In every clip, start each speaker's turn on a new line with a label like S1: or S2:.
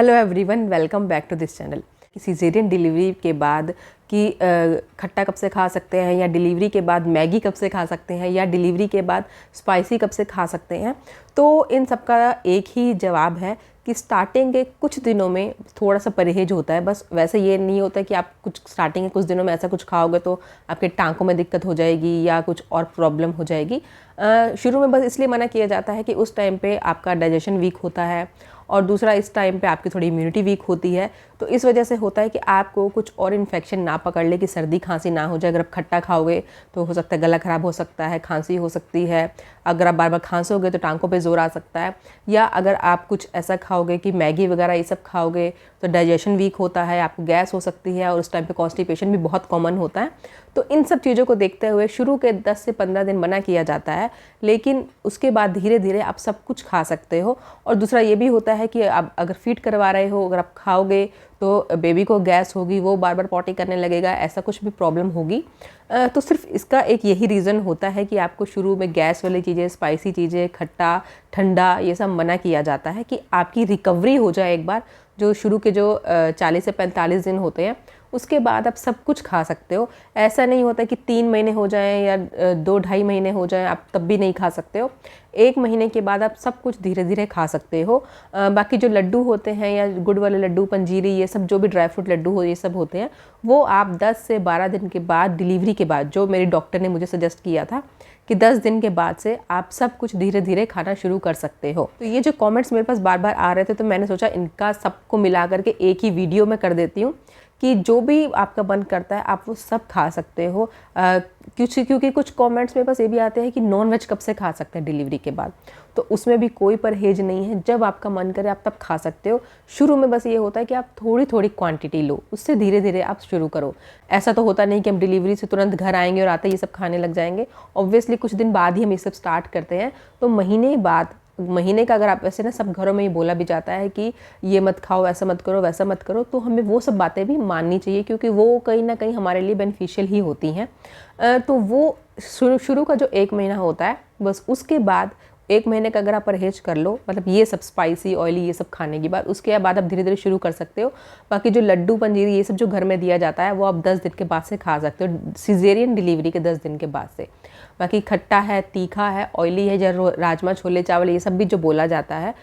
S1: Hello everyone, welcome back to this channel. Caesarean delivery के बाद कि खट्टा कब से खा सकते हैं, या डिलीवरी के बाद मैगी कब से खा सकते हैं, या डिलीवरी के बाद स्पाइसी कब से खा सकते हैं, तो इन सब का एक ही जवाब है कि स्टार्टिंग के कुछ दिनों में थोड़ा सा परहेज होता है। बस वैसे ये नहीं होता कि आप कुछ स्टार्टिंग के कुछ दिनों में ऐसा कुछ खाओगे तो आपके टांकों में दिक्कत हो जाएगी या कुछ और प्रॉब्लम हो जाएगी। शुरू में बस इसलिए मना किया जाता है कि उस टाइम पे आपका डाइजेशन वीक होता है, और दूसरा इस टाइम पे आपकी थोड़ी इम्यूनिटी वीक होती है। तो इस वजह से होता है कि आपको कुछ और इन्फेक्शन ना पकड़ ले, कि सर्दी खांसी ना हो जाए। अगर आप खट्टा खाओगे तो हो सकता है गला ख़राब हो सकता है, खांसी हो सकती है। अगर आप बार बार खांसोगे तो टांकों पे जोर आ सकता है। या अगर आप कुछ ऐसा खाओगे कि मैगी वगैरह ये सब खाओगे तो डाइजेशन वीक होता है, आपको गैस हो सकती है, और उस टाइम पे कॉन्स्टिपेशन भी बहुत कॉमन होता है। तो इन सब चीज़ों को देखते हुए शुरू के 10 से 15 दिन मना किया जाता है, लेकिन उसके बाद धीरे धीरे आप सब कुछ खा सकते हो। और दूसरा ये भी होता है कि आप अगर फीड करवा रहे हो, अगर आप खाओगे तो बेबी को गैस होगी, वो बार बार पॉटी करने लगेगा, ऐसा कुछ भी प्रॉब्लम होगी। तो सिर्फ इसका एक यही रीज़न होता है कि आपको शुरू में गैस वाली चीज़ें, स्पाइसी चीज़ें, खट्टा ठंडा ये सब मना किया जाता है, कि आपकी रिकवरी हो जाए एक बार। जो शुरू के जो 40 से 45 दिन होते हैं, उसके बाद आप सब कुछ खा सकते हो। ऐसा नहीं होता कि 3 महीने हो जाएं या 2-2.5 महीने हो जाएं आप तब भी नहीं खा सकते हो। 1 महीने के बाद आप सब कुछ धीरे धीरे खा सकते हो। बाकी जो लड्डू होते हैं या गुड़ वाले लड्डू, पंजीरी, ये सब जो भी ड्राई फ्रूट लड्डू हो, ये सब होते हैं, वो आप 10 से 12 दिन के बाद, डिलीवरी के बाद, जो मेरी डॉक्टर ने मुझे सजेस्ट किया था कि 10 दिन के बाद से आप सब कुछ धीरे धीरे खाना शुरू कर सकते हो। तो ये जो कमेंट्स मेरे पास बार बार आ रहे थे, तो मैंने सोचा इनका सबको मिला करके एक ही वीडियो में कर देती हूँ कि जो भी आपका मन करता है आप वो सब खा सकते हो। क्योंकि कुछ कमेंट्स में बस ये भी आते हैं कि नॉन वेज कब से खा सकते हैं डिलीवरी के बाद, तो उसमें भी कोई परहेज नहीं है। जब आपका मन करे आप तब खा सकते हो। शुरू में बस ये होता है कि आप थोड़ी थोड़ी क्वांटिटी लो, उससे धीरे धीरे आप शुरू करो। ऐसा तो होता नहीं कि हम डिलीवरी से तुरंत घर आएंगे और आते ये सब खाने लग जाएंगे। ऑब्वियसली कुछ दिन बाद ही हम ये सब स्टार्ट करते हैं। तो महीने का, अगर आप वैसे ना सब घरों में ये बोला भी जाता है कि ये मत खाओ, ऐसा मत करो, वैसा मत करो, तो हमें वो सब बातें भी माननी चाहिए, क्योंकि वो कहीं ना कहीं हमारे लिए बेनिफिशियल ही होती हैं। तो वो शुरू का जो 1 महीना होता है, बस उसके बाद 1 महीने का अगर आप परहेज कर लो, मतलब ये सब स्पाइसी ऑयली ये सब खाने के बाद, उसके बाद आप धीरे धीरे शुरू कर सकते हो। बाकी जो लड्डू पंजीरी ये सब जो घर में दिया जाता है, वो आप 10 दिन के बाद से खा सकते हो, सिजेरियन डिलीवरी के 10 दिन के बाद से। बाकी खट्टा है, तीखा है, ऑयली है, जो राजमा छोले चावल ये सब भी जो बोला जाता है,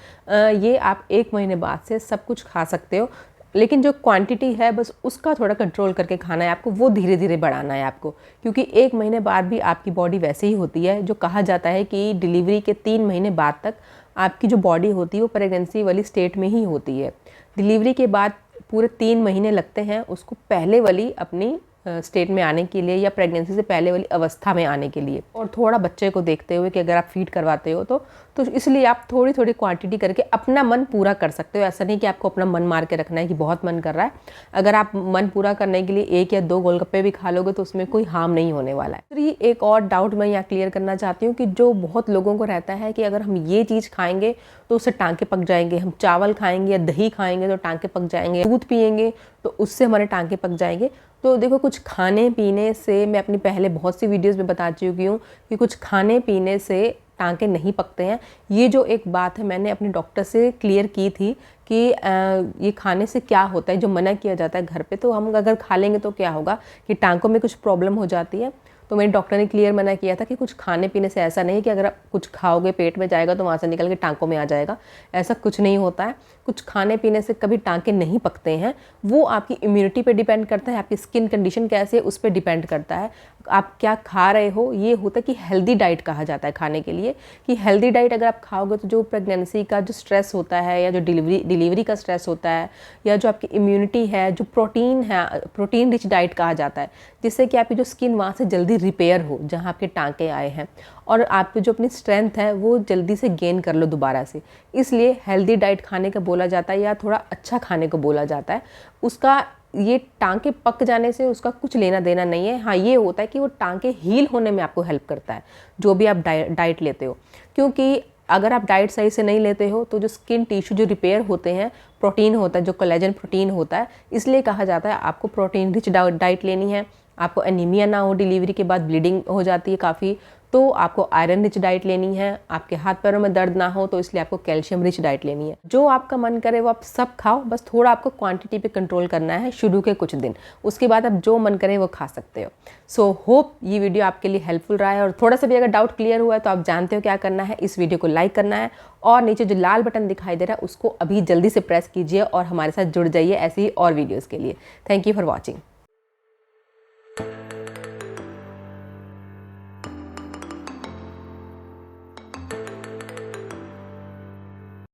S1: ये आप 1 महीने बाद से सब कुछ खा सकते हो। लेकिन जो क्वांटिटी है बस उसका थोड़ा कंट्रोल करके खाना है आपको, वो धीरे धीरे बढ़ाना है आपको, क्योंकि 1 महीने बाद भी आपकी बॉडी वैसे ही होती है। जो कहा जाता है कि डिलीवरी के 3 महीने बाद तक आपकी जो बॉडी होती है वो प्रेगनेंसी वाली स्टेट में ही होती है। डिलीवरी के बाद पूरे 3 महीने लगते हैं उसको पहले वाली अपनी स्टेट में आने के लिए, या प्रेगनेंसी से पहले वाली अवस्था में आने के लिए। और थोड़ा बच्चे को देखते हुए कि अगर आप फीड करवाते हो तो इसलिए आप थोड़ी थोड़ी क्वांटिटी करके अपना मन पूरा कर सकते हो। ऐसा नहीं कि आपको अपना मन मार के रखना है कि बहुत मन कर रहा है। अगर आप मन पूरा करने के लिए 1 या 2 गोलगप्पे भी खा लोगे तो उसमें कोई हार्म नहीं होने वाला है। तो ये एक और डाउट मैं यहाँ क्लियर करना चाहती हूँ कि जो बहुत लोगों को रहता है कि अगर हम ये चीज़ खाएंगे तो उससे टांके पक जाएंगे, हम चावल खाएंगे या दही खाएंगे तो टांके पक जाएंगे, दूध पियेंगे तो उससे हमारे टांके पक जाएंगे। तो देखो, कुछ खाने पीने से, मैं अपनी पहले बहुत सी वीडियोस में बता चुकी हूँ कि कुछ खाने पीने से टांके नहीं पकते हैं। ये जो एक बात है मैंने अपने डॉक्टर से क्लियर की थी कि ये खाने से क्या होता है, जो मना किया जाता है घर पे, तो हम अगर खा लेंगे तो क्या होगा कि टांकों में कुछ प्रॉब्लम हो जाती है। तो मेरे डॉक्टर ने क्लियर मना किया था कि कुछ खाने पीने से ऐसा नहीं कि अगर आप कुछ खाओगे पेट में जाएगा तो वहाँ से निकल के टांकों में आ जाएगा, ऐसा कुछ नहीं होता है। कुछ खाने पीने से कभी टांके नहीं पकते हैं। वो आपकी इम्यूनिटी पे डिपेंड करता है, आपकी स्किन कंडीशन कैसे है उस पर डिपेंड करता है, आप क्या खा रहे हो। ये होता है कि हेल्दी डाइट कहा जाता है खाने के लिए, कि हेल्दी डाइट अगर आप खाओगे तो जो प्रेगनेंसी का जो स्ट्रेस होता है, या जो डिलीवरी का स्ट्रेस होता है, या जो आपकी इम्यूनिटी है, जो प्रोटीन है, प्रोटीन रिच डाइट कहा जाता है, जिससे कि आपकी जो स्किन वहाँ से जल्दी रिपेयर हो जहाँ आपके टांके आए हैं, और आपकी जो अपनी स्ट्रेंथ है वो जल्दी से गेन कर लो दोबारा से। इसलिए हेल्दी डाइट खाने का बोला जाता है, या थोड़ा अच्छा खाने को बोला जाता है। उसका ये टांके पक जाने से उसका कुछ लेना देना नहीं है। हाँ, ये होता है कि वो टांके हील होने में आपको हेल्प करता है जो भी आप डाइट लेते हो, क्योंकि अगर आप डाइट सही से नहीं लेते हो तो जो स्किन टिश्यू जो रिपेयर होते हैं, प्रोटीन होता है, जो कोलेजन प्रोटीन होता है, इसलिए कहा जाता है आपको प्रोटीन रिच डाइट लेनी है। आपको एनीमिया ना हो, डिलीवरी के बाद ब्लीडिंग हो जाती है काफ़ी, तो आपको आयरन रिच डाइट लेनी है। आपके हाथ पैरों में दर्द ना हो तो इसलिए आपको कैल्शियम रिच डाइट लेनी है। जो आपका मन करे वो आप सब खाओ, बस थोड़ा आपको क्वांटिटी पे कंट्रोल करना है शुरू के कुछ दिन, उसके बाद आप जो मन करे वो खा सकते हो। सो होप ये वीडियो आपके लिए हेल्पफुल रहा है, और थोड़ा सा भी अगर डाउट क्लियर हुआ है तो आप जानते हो क्या करना है। इस वीडियो को लाइक करना है और नीचे जो लाल बटन दिखाई दे रहा है उसको अभी जल्दी से प्रेस कीजिए और हमारे साथ जुड़ जाइए ऐसी ही और वीडियोज़ के लिए। Thank you for watching.